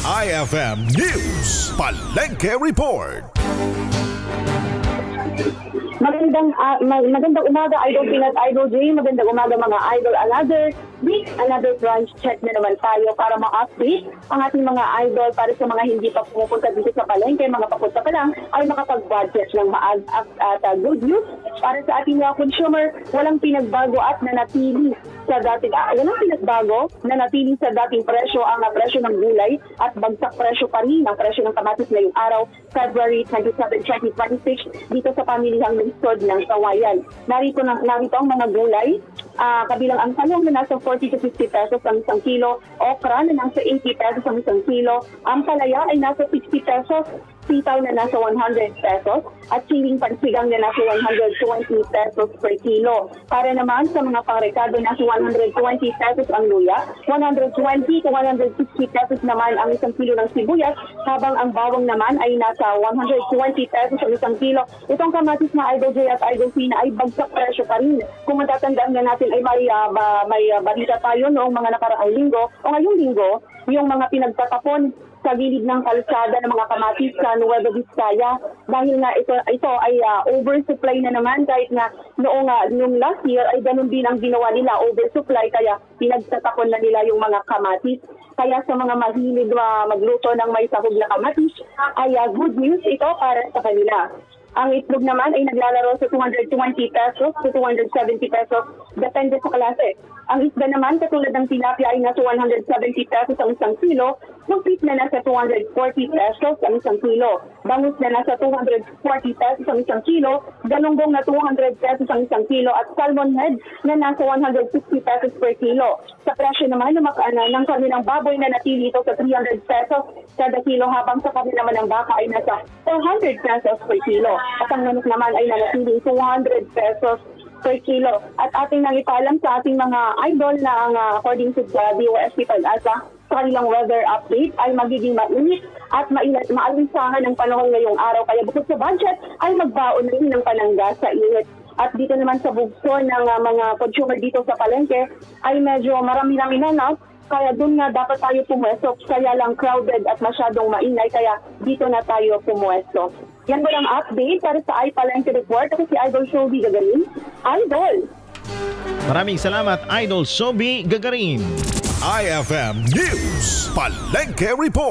IFM News Palengke Report. Magandang umaga, Idol Pinat, Idol J. Magandang umaga mga idol. Another branch check na naman tayo para ma-update ang ating mga idol para sa mga hindi pa pumupunta dito sa palengke, mga papunta pa lang ay makapag-budget ng good news para sa ating mga consumer. Walang pinagbago at nanatili sa dating presyo ang presyo ng gulay at bagsak presyo pa rin ang presyo ng kamatis ngayong araw, February 27, 2026 dito sa pamilihang lungsod ng Kawayan. Narito ang mga gulay, kabilang ang talong na nasa 40 to 50 pesos ang isang kilo, okra na nasa 80 pesos ang isang kilo, ang palaya ay nasa 60 pesos, sitaw na nasa 100 pesos, at siling pansigang na nasa 120 pesos per kilo. Para naman sa mga pangrekado, nasa 120 pesos ang luya, 120 to 160 pesos naman ang isang kilo ng sibuyas, habang ang bawang naman ay nasa 120 pesos ang isang kilo. Itong kamatis na Idol J at Idol Fina ay bagsak presyo pa rin. Kung matatandaan na natin ay may balita tayo noong mga nakaraang linggo o ngayong linggo, yung mga pinagtatapon sa gilid ng kalsada ng mga kamatis sa Nueva Vizcaya dahil nga ito ay oversupply na naman, kahit nga noong last year ay ganun din ang ginawa nila, oversupply, kaya pinagtatapon na nila yung mga kamatis. Kaya sa mga mahilig magluto ng may sahog na kamatis ay good news ito para sa kanila. Ang itlog naman ay naglalaro sa 220 pesos to 270 pesos, depende sa klase. Ang isda naman, katulad ng tilapia, ay nasa 170 pesos ang isang kilo, lupit na nasa 240 pesos ang isang kilo, bangus na nasa 240 pesos ang isang kilo, galunggong na 200 pesos ang isang kilo, at salmon head na nasa 160 pesos per kilo. Sa presyo naman ng kanilang baboy na natili ito sa 300 pesos kada kilo, habang sa kami naman ng baka ay nasa 400 pesos per kilo. At ang manok naman ay nanatiling 200 pesos per kilo. At ating nang ipaalam sa ating mga idol na ang according to the DOST Pag-asa, sa kanilang weather update ay magiging mainit at maalinsangan ng panahon ngayong araw. Kaya bukod sa budget ay magbaon rin ng panangga sa init. At dito naman sa bugso ng mga consumer dito sa palengke ay medyo marami-rami na, kaya doon nga dapat tayo pumwesto. Kaya lang crowded at masyadong maingay, kaya dito na tayo pumwesto. Yan walang update para sa iPalengke Report. Ako si Idol Shobi Gagarin. Idol! Maraming salamat, Idol Sobi Gagarin. IFM News Palengke Report.